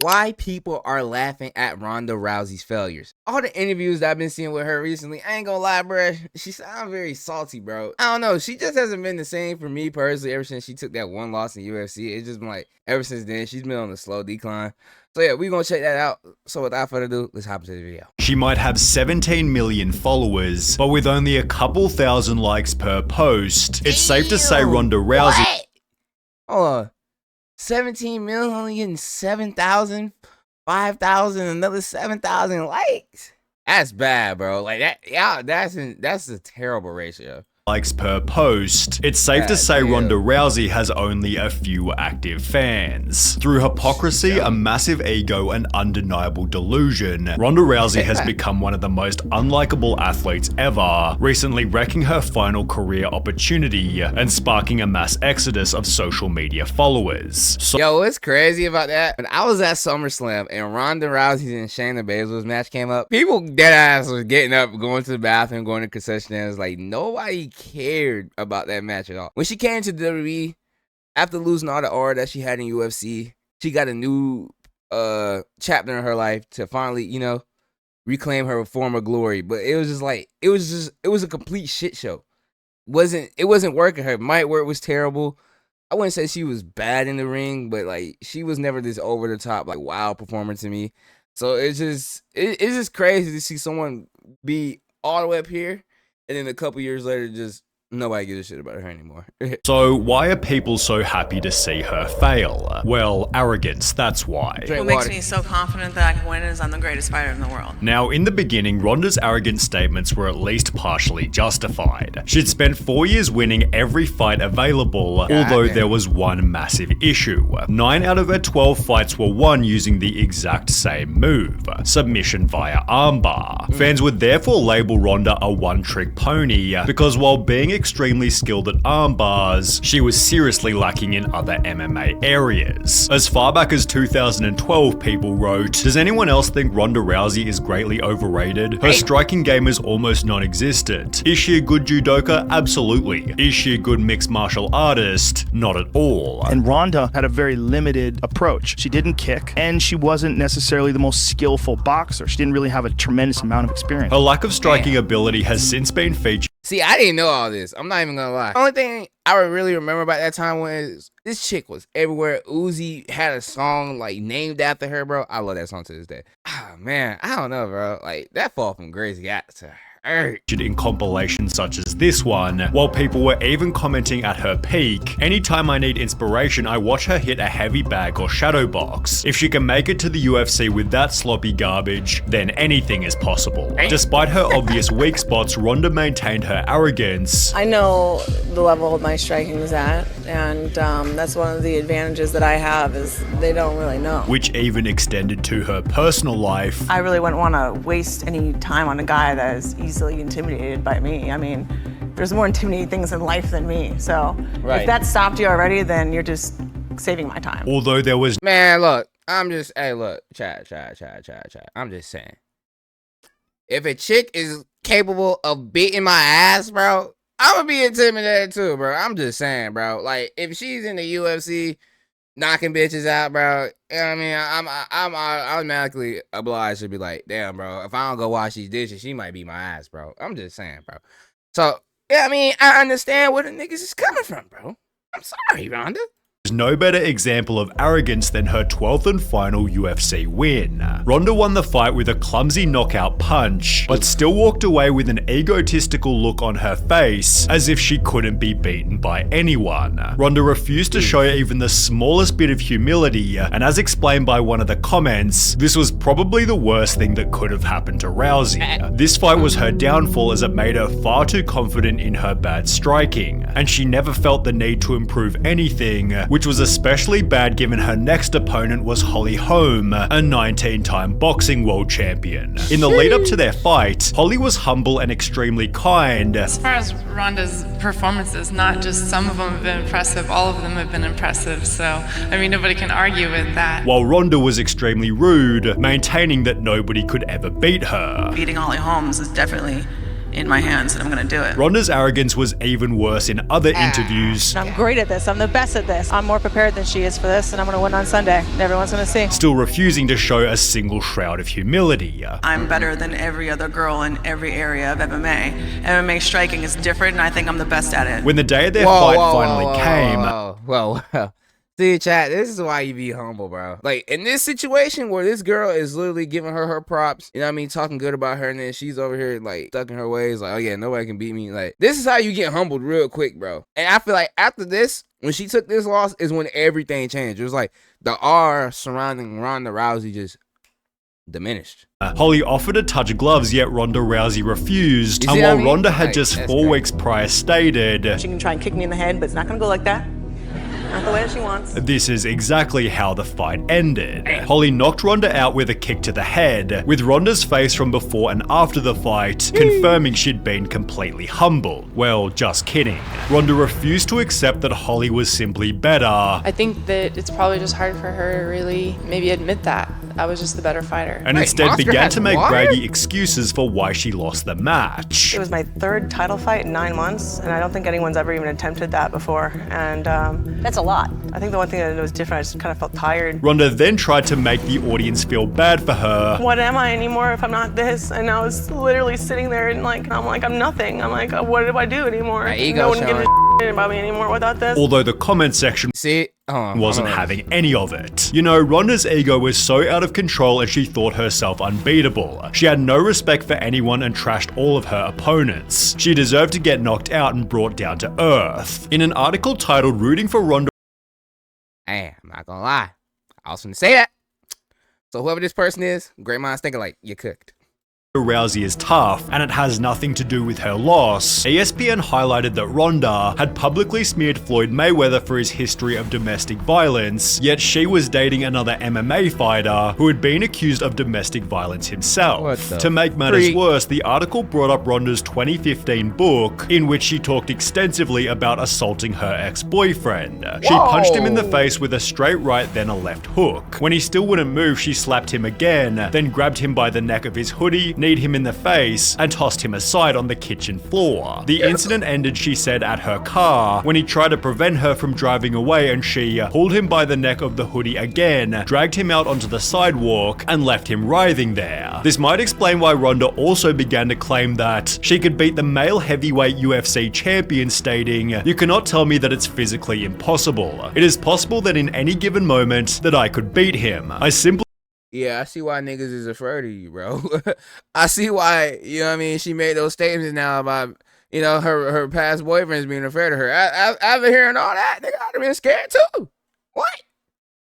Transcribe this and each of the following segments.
why people are laughing at Ronda Rousey's failures. All the interviews that I've been seeing with her recently, I ain't gonna lie, bruh, she sounds very salty, bro. I don't know, she just hasn't been the same for me personally ever since she took that one loss in UFC. It's just been like, ever since then, she's been on a slow decline. So yeah, we're gonna check that out. So without further ado, let's hop into the video. She might have 17 million followers, but with only a couple thousand likes per post, it's safe to say Ronda Rousey... What? Hold on. 17 million, only getting 7,000, 5,000, another 7,000 likes. That's bad, bro. Like that, yeah, that's a terrible ratio. Likes per post, it's safe to say Ronda Rousey has only a few active fans. Through hypocrisy, a massive ego, and undeniable delusion, Ronda Rousey has become one of the most unlikable athletes ever, recently wrecking her final career opportunity and sparking a mass exodus of social media followers. Yo, what's crazy about that? When I was at SummerSlam and Ronda Rousey and Shayna Baszler's match came up, people deadass was getting up, going to the bathroom, going to concession stands, like nobody cared about that match at all. When she came to WWE, after losing all the aura that she had in UFC, she got a new chapter in her life to finally, you know, reclaim her former glory. But it was just like, it was a complete shit show. It wasn't working. Her mic work was terrible. I wouldn't say she was bad in the ring, but like she was never this over the top, like wow performer to me. So it's just crazy to see someone be all the way up here, and then a couple years later, just nobody gives a shit about her anymore. So why are people so happy to see her fail? Well, arrogance, that's why. What makes me so confident that I can win is I'm the greatest fighter in the world. Now, in the beginning, Ronda's arrogant statements were at least partially justified. She'd spent 4 years winning every fight available, although there was one massive issue. 9 out of her 12 fights were won using the exact same move, submission via armbar. Fans would therefore label Ronda a one-trick pony, because while being extremely skilled at armbars, she was seriously lacking in other MMA areas. As far back as 2012, people wrote, "Does anyone else think Ronda Rousey is greatly overrated? Her striking game is almost non-existent. Is she a good judoka? Absolutely. Is she a good mixed martial artist? Not at all." And Ronda had a very limited approach. She didn't kick, and she wasn't necessarily the most skillful boxer. She didn't really have a tremendous amount of experience. Her lack of striking ability has since been featured. See, I didn't know all this. I'm not even gonna lie. The only thing I really remember about that time was this chick was everywhere. Uzi had a song like named after her, bro. I love that song to this day. Ah, man, I don't know, bro. Like that fall from grace got to hurt. In compilations such as this one, while people were even commenting at her peak, "Anytime I need inspiration, I watch her hit a heavy bag or shadow box. If she can make it to the UFC with that sloppy garbage, then anything is possible." Despite her obvious weak spots, Ronda maintained her arrogance. I know the level of my striking is at, and that's one of the advantages that I have is they don't really know. Which even extended to her personal life. I really wouldn't want to waste any time on a guy that is easily intimidated by me. I mean, there's more intimidating things in life than me. So if that stopped you already, then you're just saving my time. Although there was... Man, look, hey, look, chat. I'm just saying. If a chick is capable of beating my ass, bro, I'm gonna be intimidated too, bro. I'm just saying, bro. Like, if she's in the UFC knocking bitches out, bro, you know what I mean? I'm automatically obliged to be like, damn, bro, if I don't go wash these dishes, she might beat my ass, bro. I'm just saying, bro. So, yeah, I mean, I understand where the niggas is coming from, bro. I'm sorry, Ronda. There's no better example of arrogance than her 12th and final UFC win. Ronda won the fight with a clumsy knockout punch, but still walked away with an egotistical look on her face, as if she couldn't be beaten by anyone. Ronda refused to show even the smallest bit of humility, and as explained by one of the comments, this was probably the worst thing that could have happened to Rousey. This fight was her downfall as it made her far too confident in her bad striking, and she never felt the need to improve anything, which was especially bad given her next opponent was Holly Holm, a 19-time boxing world champion. In the lead up to their fight, Holly was humble and extremely kind. As far as Ronda's performances, not just some of them have been impressive, all of them have been impressive, so I mean nobody can argue with that. While Ronda was extremely rude, maintaining that nobody could ever beat her. Beating Holly Holm is definitely in my hands and I'm gonna do it. Ronda's arrogance was even worse in other interviews. I'm great at this. I'm the best at this. I'm more prepared than she is for this, and I'm gonna win on Sunday. Everyone's gonna see. Still refusing to show a single shroud of humility. I'm better than every other girl in every area of MMA. MMA striking is different, and I think I'm the best at it. When the day of their fight finally came. Whoa. See, chat, this is why you be humble, bro. Like, in this situation where this girl is literally giving her props, you know what I mean, talking good about her, and then she's over here, like, stuck in her ways, like, oh yeah, nobody can beat me. Like, this is how you get humbled real quick, bro. And I feel like after this, when she took this loss, is when everything changed. It was like the R surrounding Ronda Rousey just diminished. Holly offered to touch gloves, yet Ronda Rousey refused. And while Ronda had just 4 weeks prior stated, she can try and kick me in the head, but it's not gonna go like that. Not the way that she wants. This is exactly how the fight ended. Holly knocked Ronda out with a kick to the head, with Ronda's face from before and after the fight confirming she'd been completely humbled. Well, just kidding. Ronda refused to accept that Holly was simply better. I think that it's probably just hard for her to really maybe admit that. I was just the better fighter. And instead began to make braggy excuses for why she lost the match. It was my 3rd title fight in 9 months, and I don't think anyone's ever even attempted that before. And that's a lot. I think the one thing that was different, I just kind of felt tired. Ronda then tried to make the audience feel bad for her. What am I anymore if I'm not this? And I was literally sitting there and I'm nothing. I'm like, what do I do anymore? No one gives a shit about me anymore without this. Although the comment section wasn't having any of it. You know, Ronda's ego was so out of control and she thought herself unbeatable. She had no respect for anyone and trashed all of her opponents. She deserved to get knocked out and brought down to earth. In an article titled "Rooting for Ronda," hey, I'm not gonna lie, I was gonna say that. So whoever this person is, great minds think alike. You cooked. Rousey is tough, and it has nothing to do with her loss. ESPN highlighted that Ronda had publicly smeared Floyd Mayweather for his history of domestic violence, yet she was dating another MMA fighter who had been accused of domestic violence himself. To make matters worse, the article brought up Ronda's 2015 book, in which she talked extensively about assaulting her ex-boyfriend. She punched him in the face with a straight right, then a left hook. When he still wouldn't move, she slapped him again, then grabbed him by the neck of his hoodie, kneed him in the face, and tossed him aside on the kitchen floor. The incident ended, she said, at her car, when he tried to prevent her from driving away, and she pulled him by the neck of the hoodie again, dragged him out onto the sidewalk, and left him writhing there. This might explain why Ronda also began to claim that she could beat the male heavyweight UFC champion, stating, "You cannot tell me that it's physically impossible. It is possible that in any given moment that I could beat him. I simply..." Yeah, I see why niggas is afraid of you, bro. I see why, you know what I mean, she made those statements now about, you know, her past boyfriends being afraid of her. After hearing all that, nigga, I'd have been scared too. What?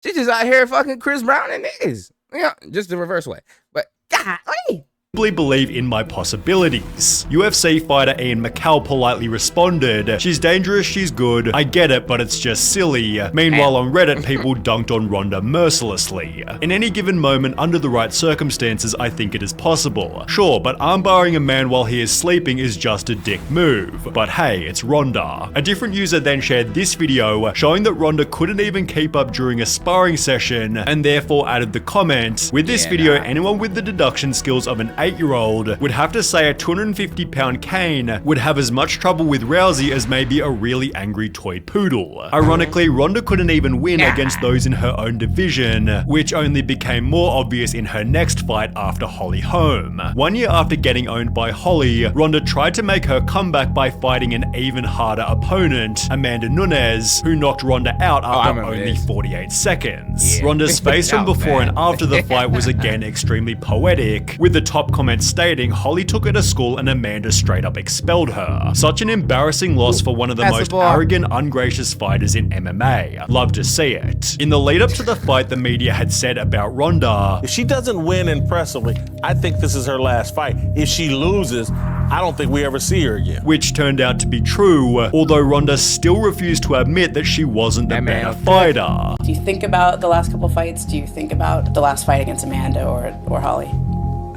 She just out here fucking Chris Brown and niggas. You know, just the reverse way. But, God, hey. Believe in my possibilities. UFC fighter Ian McCall politely responded, "She's dangerous, she's good. I get it, but it's just silly." Meanwhile, on Reddit, people dunked on Ronda mercilessly. "In any given moment, under the right circumstances, I think it is possible. Sure, but armbarring a man while he is sleeping is just a dick move. But hey, it's Ronda." A different user then shared this video showing that Ronda couldn't even keep up during a sparring session, and therefore added the comment, "With this video, anyone with the deduction skills of an 8-year-old would have to say a 250-pound cane would have as much trouble with Rousey as maybe a really angry toy poodle." Ironically, Ronda couldn't even win against those in her own division, which only became more obvious in her next fight after Holly Holm. 1 year after getting owned by Holly, Ronda tried to make her comeback by fighting an even harder opponent, Amanda Nunes, who knocked Ronda out after only 48 seconds. Ronda's face from before and after the fight was again extremely poetic, with the top comment stating Holly took her to school and Amanda straight up expelled her. Such an embarrassing loss for one of the most arrogant, ungracious fighters in MMA. Love to see it. In the lead up to the fight, the media had said about Ronda, "If she doesn't win impressively, I think this is her last fight. If she loses, I don't think we ever see her again." Which turned out to be true, although Ronda still refused to admit that she wasn't the better fighter. Do you think about the last couple fights? Do you think about the last fight against Amanda or Holly?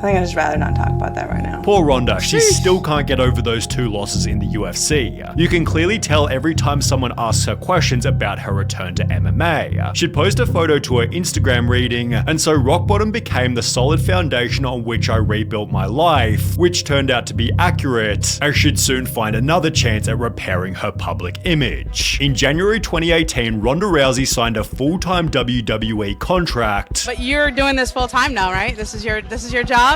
I think I'd just rather not talk about that right now. Poor Ronda, she still can't get over those 2 losses in the UFC. You can clearly tell every time someone asks her questions about her return to MMA. She'd post a photo to her Instagram reading, and so rock bottom became the solid foundation on which I rebuilt my life, which turned out to be accurate, as she'd soon find another chance at repairing her public image. In January 2018, Ronda Rousey signed a full-time WWE contract. But you're doing this full time now, right? This is your job?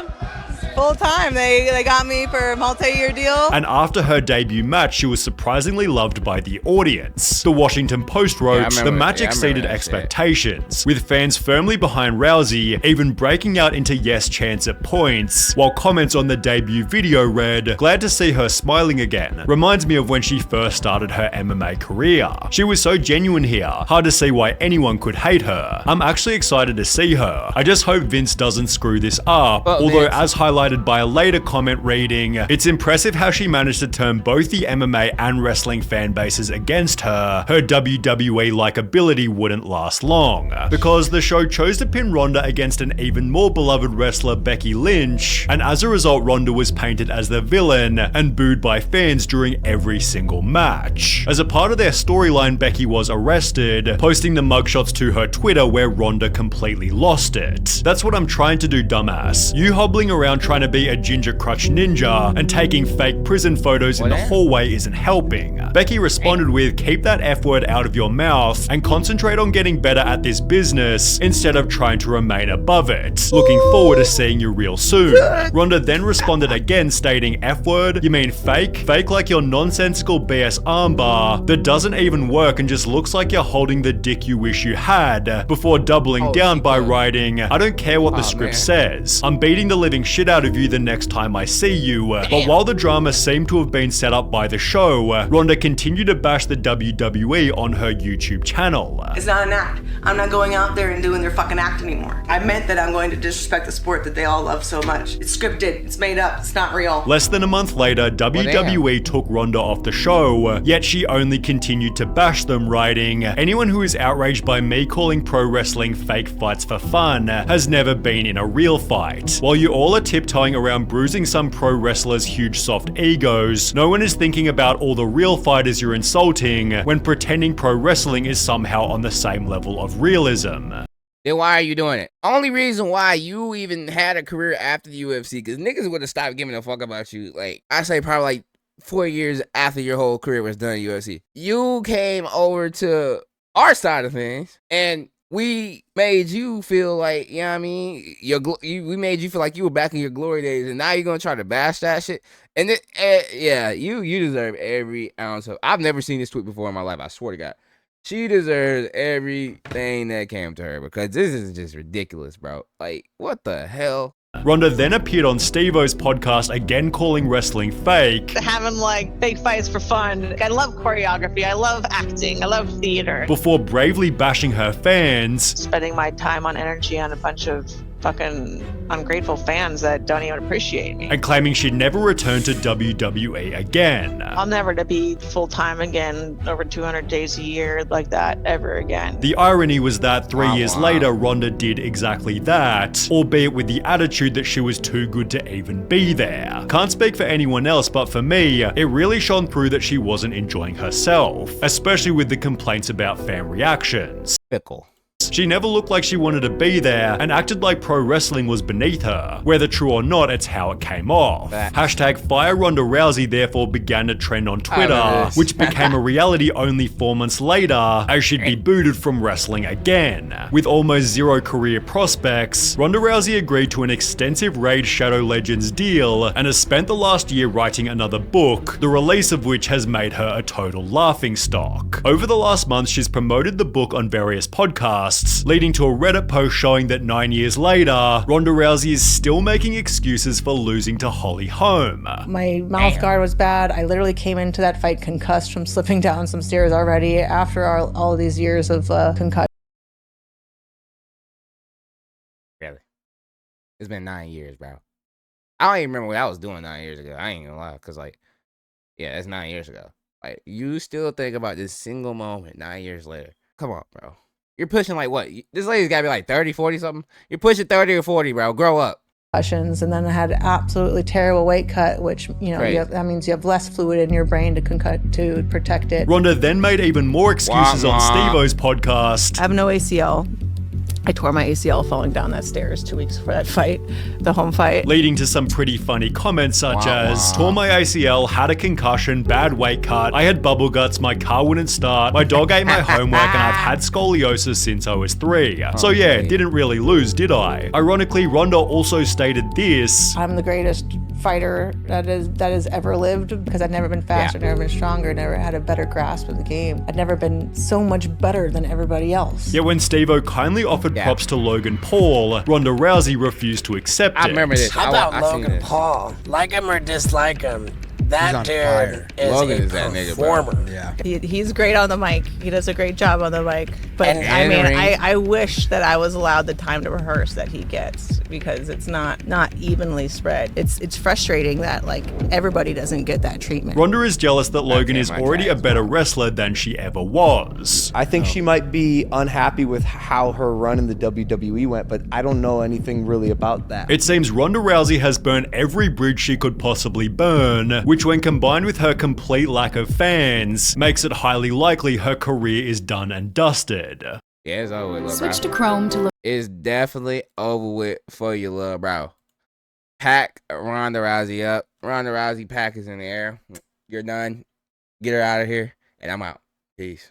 Full time. They got me for a multi-year deal. And after her debut match, she was surprisingly loved by the audience. The Washington Post wrote, the match exceeded expectations, with fans firmly behind Rousey, even breaking out into yes chants at points, while comments on the debut video read, glad to see her smiling again. Reminds me of when she first started her MMA career. She was so genuine here, hard to see why anyone could hate her. I'm actually excited to see her. I just hope Vince doesn't screw this up, although as highlighted by a later comment reading, it's impressive how she managed to turn both the MMA and wrestling fan bases against her. Her WWE likability wouldn't last long, because the show chose to pin Ronda against an even more beloved wrestler, Becky Lynch, and as a result Ronda was painted as the villain and booed by fans during every single match. As a part of their storyline, Becky was arrested, posting the mugshots to her Twitter where Ronda completely lost it. That's what I'm trying to do, dumbass. You hobbling around trying to be a ginger crutch ninja and taking fake prison photos in the hallway isn't helping. Becky responded with, keep that F word out of your mouth and concentrate on getting better at this business instead of trying to remain above it. Looking forward to seeing you real soon. Ronda then responded again stating, F word? You mean fake? Fake like your nonsensical BS armbar that doesn't even work and just looks like you're holding the dick you wish you had, before doubling down by writing, I don't care what the script says. I'm beating the living shit out of you the next time I see you. But while the drama seemed to have been set up by the show, Ronda continued to bash the WWE on her YouTube channel. It's not an act. I'm not going out there and doing their fucking act anymore. I meant that I'm going to disrespect the sport that they all love so much. It's scripted, it's made up, it's not real. Less than a month later, WWE took Ronda off the show, yet she only continued to bash them, writing, anyone who is outraged by me calling pro wrestling fake fights for fun has never been in a real fight. While you all are tiptoeing around bruising some pro wrestlers' huge soft egos, no one is thinking about all the real fighters you're insulting when pretending pro wrestling is somehow on the same level of realism. Then why are you doing it? Only reason why you even had a career after the UFC, because niggas would have stopped giving a fuck about you, like, I say probably like 4 years after your whole career was done in UFC. You came over to our side of things, and we made you feel like, you know what I mean? We made you feel like you were back in your glory days, and now you're gonna try to bash that shit. And yeah, you deserve every ounce of. I've never seen this tweet before in my life. I swear to God, she deserves everything that came to her, because this is just ridiculous, bro. Like, what the hell? Ronda then appeared on Steve-O's podcast, again calling wrestling fake. Having like fake fights for fun. I love choreography, I love acting, I love theater. Before bravely bashing her fans. Spending my time on energy on a bunch of fucking ungrateful fans that don't even appreciate me. And claiming she'd never return to WWE again. I'll never to be full-time again, over 200 days a year like that ever again. The irony was that 3 years later, Ronda did exactly that, albeit with the attitude that she was too good to even be there. Can't speak for anyone else, but for me, it really shone through that she wasn't enjoying herself, especially with the complaints about fan reactions. Fickle. She never looked like she wanted to be there and acted like pro wrestling was beneath her. Whether true or not, it's how it came off. Hashtag Fire Ronda Rousey therefore began to trend on Twitter, which became a reality only 4 months later, as she'd be booted from wrestling again. With almost zero career prospects, Ronda Rousey agreed to an extensive Raid Shadow Legends deal and has spent the last year writing another book, the release of which has made her a total laughingstock. Over the last month, she's promoted the book on various podcasts, leading to a Reddit post showing that 9 years later, Ronda Rousey is still making excuses for losing to Holly Holm. My mouth guard was bad. I literally came into that fight concussed from slipping down some stairs already after all these years of concussion. Really? It's been 9 years, bro. I don't even remember what I was doing 9 years ago. I ain't gonna lie, because, like, yeah, it's 9 years ago. Like, you still think about this single moment 9 years later. Come on, bro. You're pushing, like, what? This lady's gotta be like 30, 40 something. You're pushing 30 or 40, bro. Grow up. concussions, and then I had absolutely terrible weight cut, which, that means you have less fluid in your brain to protect it. Ronda then made even more excuses on Steve-O's podcast. I have no ACL. I tore my ACL falling down that stairs 2 weeks before that fight, the home fight. Leading to some pretty funny comments such as, tore my ACL, had a concussion, bad weight cut, I had bubble guts, my car wouldn't start, my dog ate my homework, and I've had scoliosis since I was 3. So yeah, didn't really lose, did I? Ironically, Ronda also stated this: I'm the greatest fighter that has ever lived, because I've never been faster, never been stronger, never had a better grasp of the game. I've never been so much better than everybody else. Yet when Steve-O kindly offered props to Logan Paul, Ronda Rousey refused to accept it. I remember this. How about Logan Paul? Like him or dislike him? That dude is a performer. Yeah. He's great on the mic. He does a great job on the mic. But I wish that I was allowed the time to rehearse that he gets, because it's not evenly spread. It's frustrating that everybody doesn't get that treatment. Ronda is jealous that Logan is already a better wrestler than she ever was. I think she might be unhappy with how her run in the WWE went, but I don't know anything really about that. It seems Ronda Rousey has burned every bridge she could possibly burn, which when combined with her complete lack of fans, makes it highly likely her career is done and dusted. Yeah, it's over with, Switch to Chrome to look. It's definitely over with for you, little bro. Pack Ronda Rousey up. Ronda Rousey pack is in the air. You're done. Get her out of here, and I'm out. Peace.